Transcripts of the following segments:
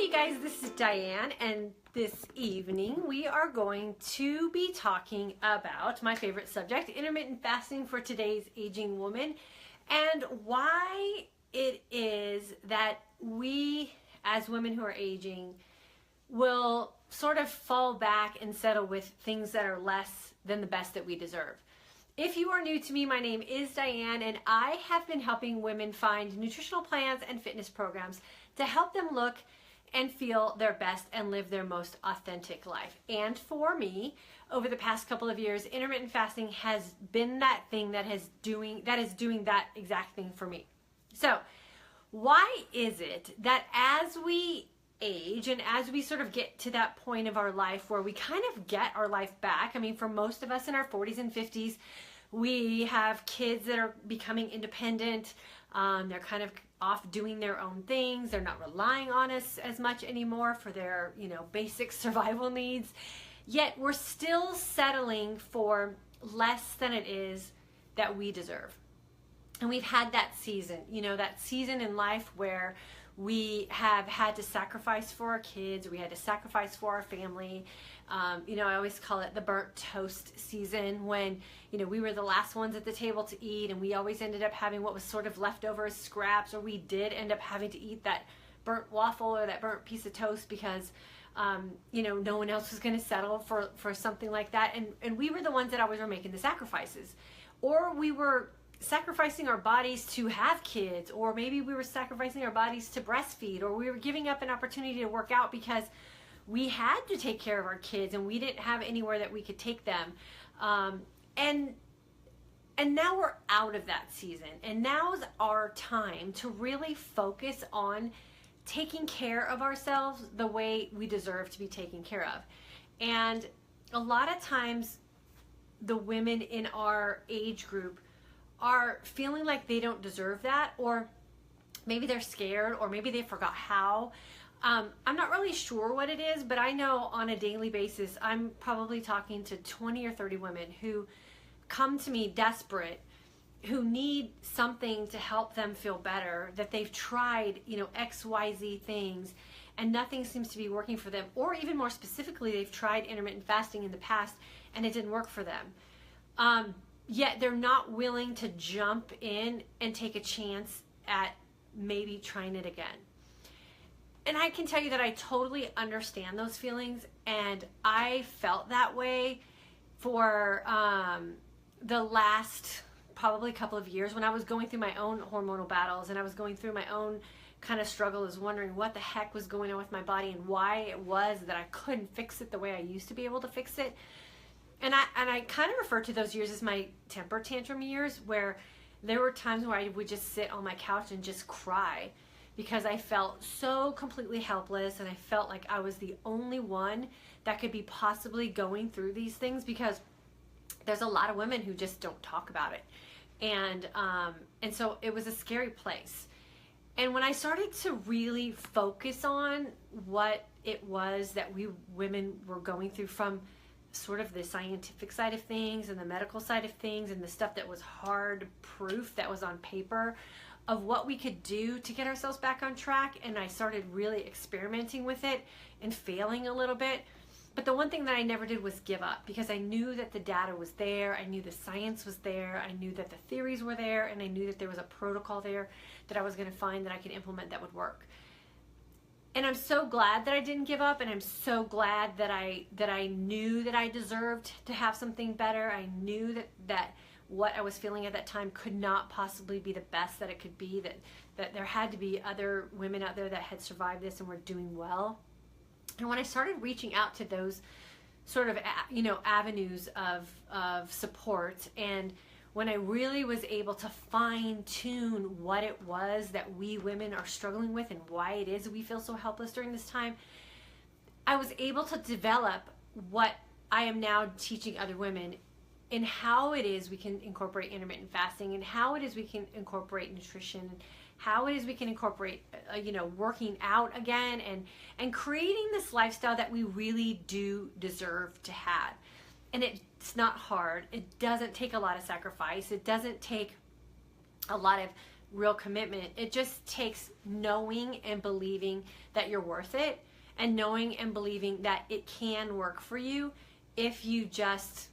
Hey guys, this is Diane, and this evening we are going to be talking about my favorite subject, intermittent fasting for today's aging woman, and why it is that we as women who are aging will sort of fall back and settle with things that are less than the best that we deserve. If you are new to me, my name is Diane, and I have been helping women find nutritional plans and fitness programs to help them look and feel their best and live their most authentic life. And for me, over the past couple of years, intermittent fasting has been that thing that is doing that exact thing for me. So, why is it that as we age and as we sort of get to that point of our life where we kind of get our life back? I mean, for most of us in our 40s and 50s, we have kids that are becoming independent. They're kind of off doing their own things. They're not relying on us as much anymore for their, basic survival needs. Yet we're still settling for less than it is that we deserve. And we've had that season, that season in life where we have had to sacrifice for our kids, we had to sacrifice for our family. I always call it the burnt toast season when, we were the last ones at the table to eat, and we always ended up having what was sort of leftover scraps, or we did end up having to eat that burnt waffle or that burnt piece of toast because, no one else was going to settle for something like that. And we were the ones that always were making the sacrifices. Or we were sacrificing our bodies to have kids, or maybe we were sacrificing our bodies to breastfeed, or we were giving up an opportunity to work out because we had to take care of our kids and we didn't have anywhere that we could take them. And now we're out of that season, and now's our time to really focus on taking care of ourselves the way we deserve to be taken care of. And a lot of times the women in our age group are feeling like they don't deserve that, or maybe they're scared, or maybe they forgot how. I'm not really sure what it is, but I know on a daily basis I'm probably talking to 20 or 30 women who come to me desperate, who need something to help them feel better, that they've tried, XYZ things, and nothing seems to be working for them. Or even more specifically, they've tried intermittent fasting in the past and it didn't work for them. Yet they're not willing to jump in and take a chance at maybe trying it again. And I can tell you that I totally understand those feelings, and I felt that way for the last probably couple of years when I was going through my own hormonal battles, and I was going through my own kind of struggle, is wondering what the heck was going on with my body and why it was that I couldn't fix it the way I used to be able to fix it. And I kind of refer to those years as my temper tantrum years, where there were times where I would just sit on my couch and just cry because I felt so completely helpless, and I felt like I was the only one that could be possibly going through these things, because there's a lot of women who just don't talk about it. And so it was a scary place. And when I started to really focus on what it was that we women were going through, from sort of the scientific side of things and the medical side of things and the stuff that was hard proof that was on paper of what we could do to get ourselves back on track, and I started really experimenting with it and failing a little bit. But the one thing that I never did was give up, because I knew that the data was there, I knew the science was there, I knew that the theories were there, and I knew that there was a protocol there that I was going to find that I could implement that would work. And I'm so glad that I didn't give up, and I'm so glad that I knew that I deserved to have something better. I knew that what I was feeling at that time could not possibly be the best that it could be, that there had to be other women out there that had survived this and were doing well. And when I started reaching out to those sort of, avenues of support, and when I really was able to fine tune what it was that we women are struggling with and why it is we feel so helpless during this time, I was able to develop what I am now teaching other women in how it is we can incorporate intermittent fasting, and how it is we can incorporate nutrition, how it is we can incorporate, working out again, and creating this lifestyle that we really do deserve to have. And it's not hard. It doesn't take a lot of sacrifice. It doesn't take a lot of real commitment. It just takes knowing and believing that you're worth it, and knowing and believing that it can work for you if you just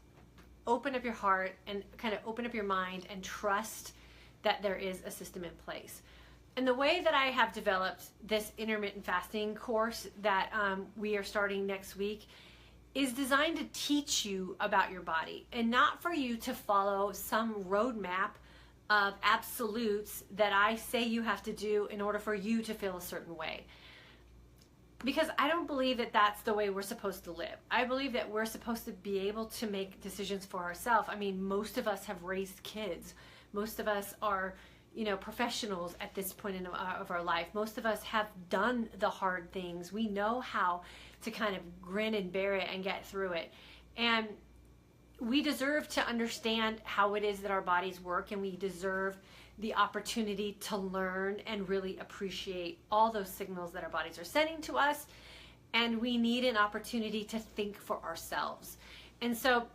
open up your heart and kind of open up your mind and trust that there is a system in place. And the way that I have developed this intermittent fasting course that we are starting next week is designed to teach you about your body, and not for you to follow some roadmap of absolutes that I say you have to do in order for you to feel a certain way. Because I don't believe that that's the way we're supposed to live. I believe that we're supposed to be able to make decisions for ourselves. I mean, most of us have raised kids. Most of us are, professionals at this point of our life. Most of us have done the hard things. We know how to kind of grin and bear it and get through it. And we deserve to understand how it is that our bodies work, and we deserve the opportunity to learn and really appreciate all those signals that our bodies are sending to us. And we need an opportunity to think for ourselves. And so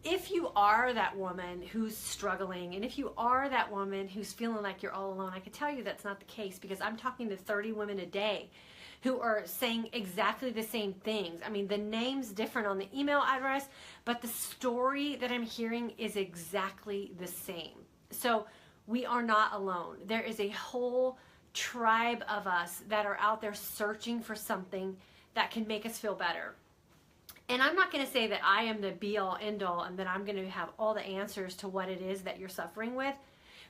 if you are that woman who's struggling, and if you are that woman who's feeling like you're all alone, I can tell you that's not the case, because I'm talking to 30 women a day who are saying exactly the same things. I mean, the name's different on the email address, but the story that I'm hearing is exactly the same. So we are not alone. There is a whole tribe of us that are out there searching for something that can make us feel better. And I'm not going to say that I am the be-all, end-all, and that I'm going to have all the answers to what it is that you're suffering with,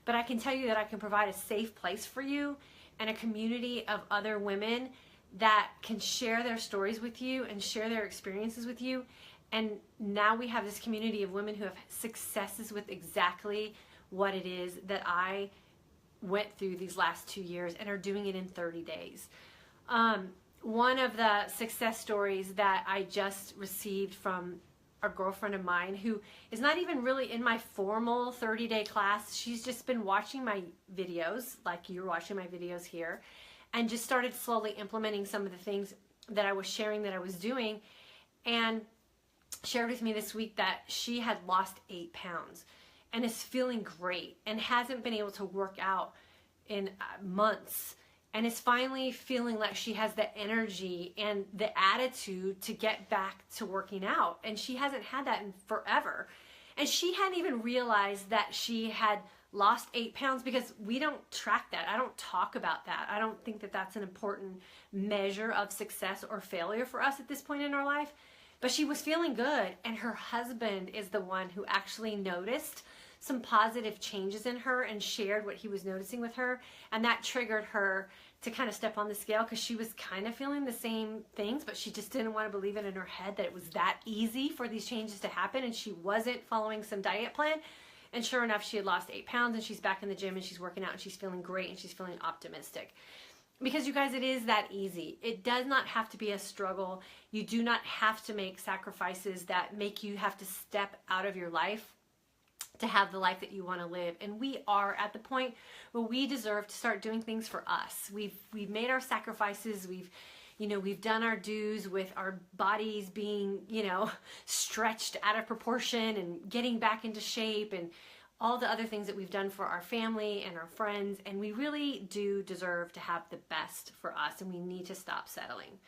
but I can tell you that I can provide a safe place for you and a community of other women that can share their stories with you and share their experiences with you. And now we have this community of women who have successes with exactly what it is that I went through these last 2 years, and are doing it in 30 days. One of the success stories that I just received from a girlfriend of mine who is not even really in my formal 30-day class. She's just been watching my videos, like you're watching my videos here, and just started slowly implementing some of the things that I was sharing that I was doing, and shared with me this week that she had lost 8 pounds and is feeling great and hasn't been able to work out in months, and is finally feeling like she has the energy and the attitude to get back to working out. And she hasn't had that in forever. And she hadn't even realized that she had lost 8 pounds, because we don't track that. I don't talk about that. I don't think that that's an important measure of success or failure for us at this point in our life. But she was feeling good, and her husband is the one who actually noticed some positive changes in her and shared what he was noticing with her, and that triggered her to kind of step on the scale, because she was kind of feeling the same things, but she just didn't want to believe it in her head that it was that easy for these changes to happen, and she wasn't following some diet plan. And sure enough, she had lost 8 pounds, and she's back in the gym, and she's working out, and she's feeling great, and she's feeling optimistic. Because you guys, it is that easy. It does not have to be a struggle. You do not have to make sacrifices that make you have to step out of your life to have the life that you want to live. And we are at the point where we deserve to start doing things for us. We've made our sacrifices. We've done our dues with our bodies being, stretched out of proportion and getting back into shape, and all the other things that we've done for our family and our friends. And we really do deserve to have the best for us, and we need to stop settling.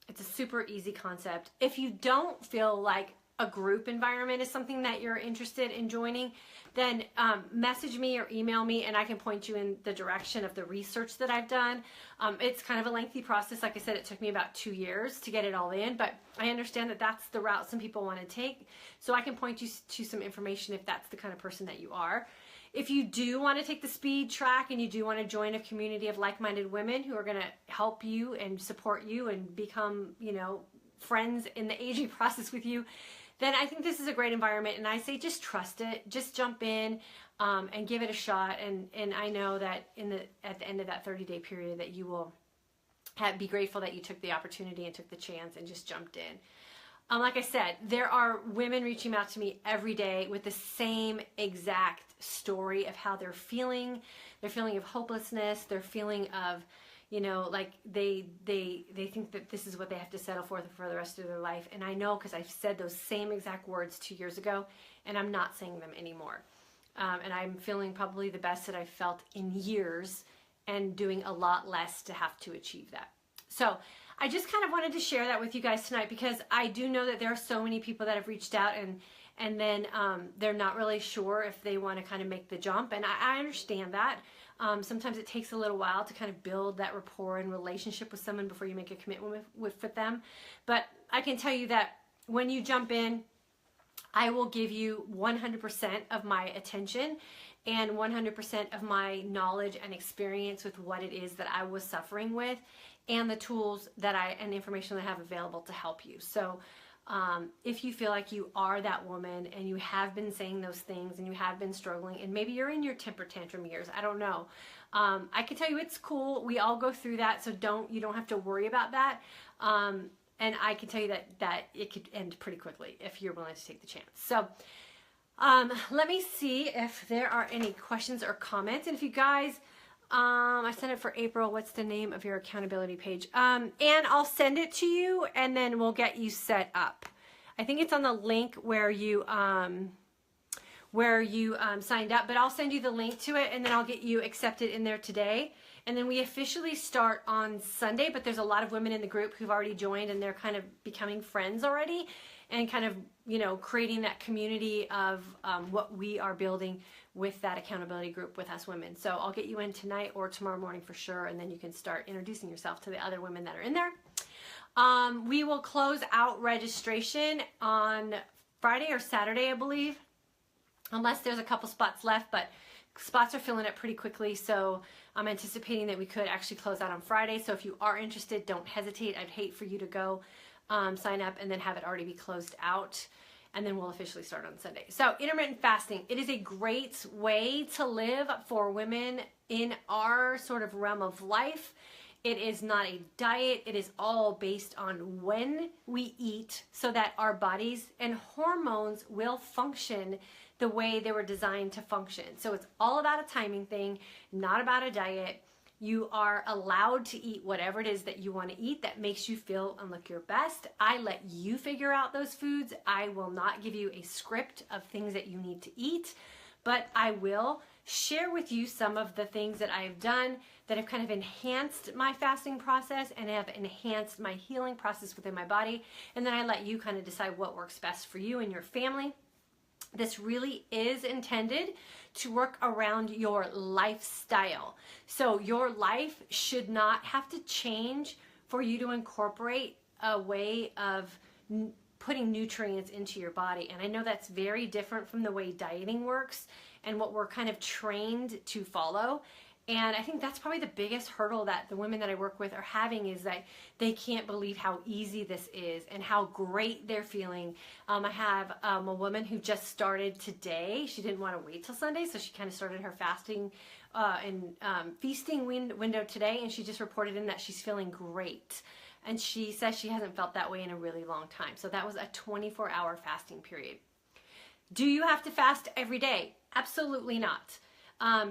It's a super easy concept. If you don't feel like a group environment is something that you're interested in joining, then message me or email me, and I can point you in the direction of the research that I've done. It's kind of a lengthy process. Like I said, it took me about 2 years to get it all in, but I understand that that's the route some people want to take. So I can point you to some information if that's the kind of person that you are. If you do want to take the speed track, and you do want to join a community of like-minded women who are going to help you and support you and become, friends in the aging process with you, then I think this is a great environment. And I say just trust it, just jump in and give it a shot. And I know that at the end of that 30-day period that you will be grateful that you took the opportunity and took the chance and just jumped in. Like I said, there are women reaching out to me every day with the same exact story of how they're feeling. They're feeling of hopelessness. They're feeling of, like they think that this is what they have to settle for the rest of their life. And I know, because I've said those same exact words 2 years ago, and I'm not saying them anymore. And I'm feeling probably the best that I've felt in years, and doing a lot less to have to achieve that. So I just kind of wanted to share that with you guys tonight, because I do know that there are so many people that have reached out and then they're not really sure if they want to kind of make the jump. And I understand that. Sometimes it takes a little while to kind of build that rapport and relationship with someone before you make a commitment with them. But I can tell you that when you jump in, I will give you 100% of my attention and 100% of my knowledge and experience with what it is that I was suffering with, and the tools that and information that I have available to help you. So if you feel like you are that woman and you have been saying those things and you have been struggling, and maybe you're in your temper tantrum years, I don't know. I can tell you it's cool. We all go through that, so you don't have to worry about that. And I can tell you that it could end pretty quickly if you're willing to take the chance. So let me see if there are any questions or comments. And if you guys, I sent it for April. What's the name of your accountability page? And I'll send it to you, and then we'll get you set up. I think it's on the link where you signed up, but I'll send you the link to it, and then I'll get you accepted in there today. And then we officially start on Sunday, but there's a lot of women in the group who've already joined, and they're kind of becoming friends already, and kind of, creating that community of what we are building with that accountability group with us women. So I'll get you in tonight or tomorrow morning for sure, and then you can start introducing yourself to the other women that are in there. We will close out registration on Friday or Saturday, I believe, unless there's a couple spots left, but spots are filling up pretty quickly, so I'm anticipating that we could actually close out on Friday. So if you are interested, don't hesitate. I'd hate for you to go sign up and then have it already be closed out, and then we'll officially start on Sunday. So intermittent fasting, it is a great way to live for women in our sort of realm of life. It is not a diet. It is all based on when we eat, so that our bodies and hormones will function the way they were designed to function. So it's all about a timing thing, not about a diet. You are allowed to eat whatever it is that you want to eat that makes you feel and look your best. I let you figure out those foods. I will not give you a script of things that you need to eat, but I will share with you some of the things that I've done that have kind of enhanced my fasting process and have enhanced my healing process within my body. And then I let you kind of decide what works best for you and your family. This really is intended to work around your lifestyle. So your life should not have to change for you to incorporate a way of putting nutrients into your body. And I know that's very different from the way dieting works and what we're kind of trained to follow. And I think that's probably the biggest hurdle that the women that I work with are having, is that they can't believe how easy this is and how great they're feeling. I have a woman who just started today. She didn't want to wait till Sunday, so she kind of started her fasting and feasting window today, and she just reported in that she's feeling great. And she says she hasn't felt that way in a really long time. So that was a 24-hour fasting period. Do you have to fast every day? Absolutely not.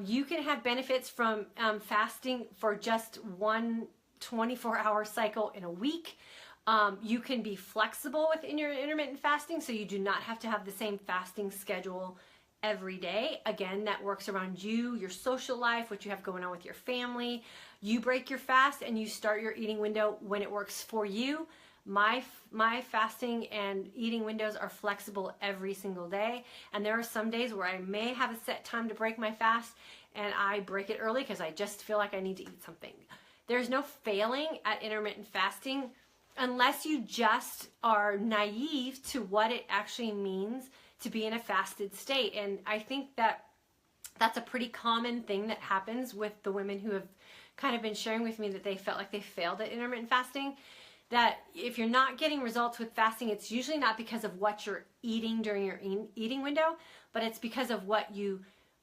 You can have benefits from fasting for just one 24-hour cycle in a week. You can be flexible within your intermittent fasting, so you do not have to have the same fasting schedule every day. Again, that works around you, your social life, what you have going on with your family. You break your fast and you start your eating window when it works for you. My fasting and eating windows are flexible every single day, and there are some days where I may have a set time to break my fast, and I break it early because I just feel like I need to eat something. There's no failing at intermittent fasting unless you just are naive to what it actually means to be in a fasted state. And I think that that's a pretty common thing that happens with the women who have kind of been sharing with me that they felt like they failed at intermittent fasting. That if you're not getting results with fasting, it's usually not because of what you're eating during your eating window, but it's because of what you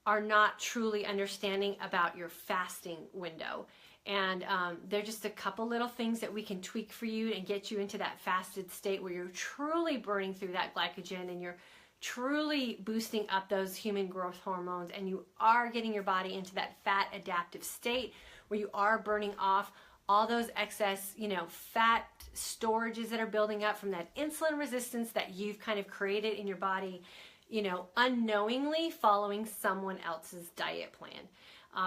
are not truly understanding about your fasting window. And there are just a couple little things that we can tweak for you and get you into that fasted state where you're truly burning through that glycogen and you're truly boosting up those human growth hormones, and you are getting your body into that fat adaptive state where you are burning off all those excess, fat storages that are building up from that insulin resistance that you've kind of created in your body. unknowingly following someone else's diet plan.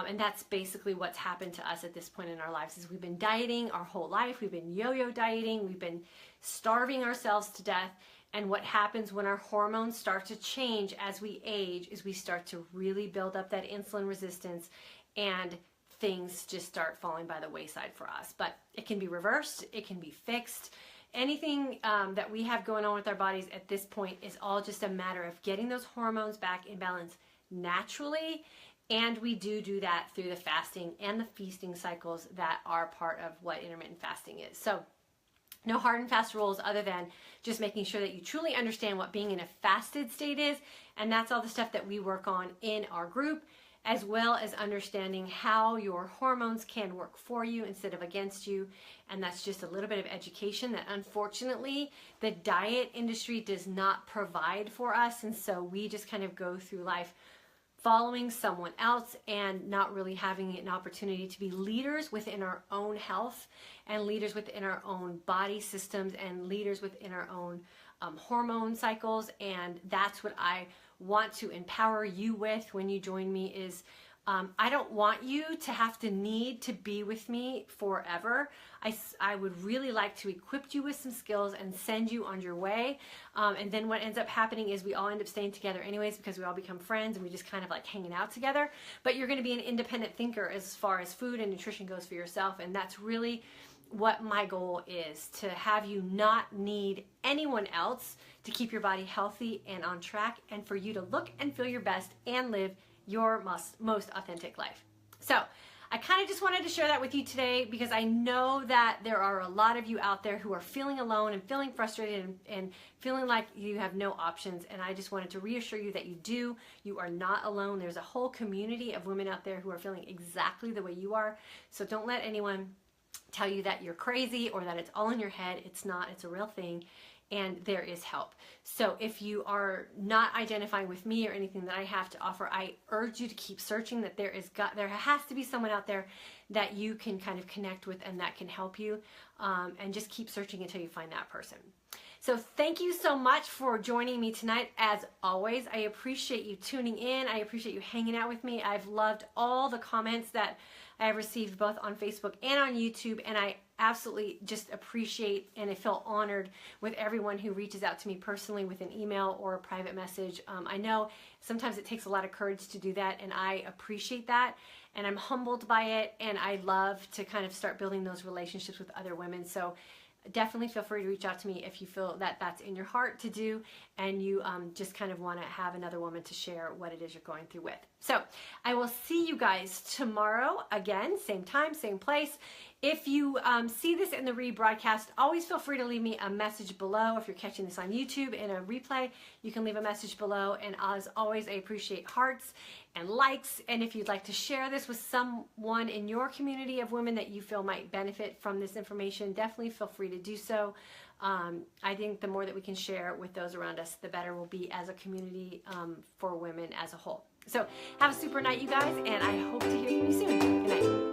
And that's basically what's happened to us at this point in our lives is we've been dieting our whole life. We've been yo-yo dieting. We've been starving ourselves to death. And what happens when our hormones start to change as we age is we start to really build up that insulin resistance, and things just start falling by the wayside for us. But it can be reversed. It can be fixed. Anything that we have going on with our bodies at this point is all just a matter of getting those hormones back in balance naturally. And we do that through the fasting and the feasting cycles that are part of what intermittent fasting is. So no hard and fast rules other than just making sure that you truly understand what being in a fasted state is. And that's all the stuff that we work on in our group, as well as understanding how your hormones can work for you instead of against you. And that's just a little bit of education that unfortunately the diet industry does not provide for us. And so we just kind of go through life following someone else and not really having an opportunity to be leaders within our own health and leaders within our own body systems and leaders within our own hormone cycles. And that's what I want to empower you with when you join me is I don't want you to have to need to be with me forever. I would really like to equip you with some skills and send you on your way. And then what ends up happening is we all end up staying together anyways because we all become friends and we just kind of like hanging out together. But you're going to be an independent thinker as far as food and nutrition goes for yourself. And that's really what my goal is, to have you not need anyone else to keep your body healthy and on track, and for you to look and feel your best and live your most authentic life. So I kind of just wanted to share that with you today because I know that there are a lot of you out there who are feeling alone and feeling frustrated and feeling like you have no options. And I just wanted to reassure you that you do. You are not alone. There's a whole community of women out there who are feeling exactly the way you are. So don't let anyone tell you that you're crazy or that it's all in your head. It's not. It's a real thing. And there is help. So if you are not identifying with me or anything that I have to offer, I urge you to keep searching, that there has to be someone out there that you can kind of connect with and that can help you, and just keep searching until you find that person. So thank you so much for joining me tonight. As always, I appreciate you tuning in. I appreciate you hanging out with me. I've loved all the comments that I have received both on Facebook and on YouTube, and I absolutely just appreciate and I feel honored with everyone who reaches out to me personally with an email or a private message. I know sometimes it takes a lot of courage to do that, and I appreciate that, and I'm humbled by it, and I love to kind of start building those relationships with other women. So definitely feel free to reach out to me if you feel that that's in your heart to do and you just kind of want to have another woman to share what it is you're going through with. So I will see you guys tomorrow again, same time, same place. If you see this in the rebroadcast, always feel free to leave me a message below. If you're catching this on YouTube in a replay, you can leave a message below. And as always, I appreciate hearts and likes. And if you'd like to share this with someone in your community of women that you feel might benefit from this information, definitely feel free to do so. I think the more that we can share with those around us, the better we'll be as a community for women as a whole. So have a super night, you guys, and I hope to hear from you soon. Good night.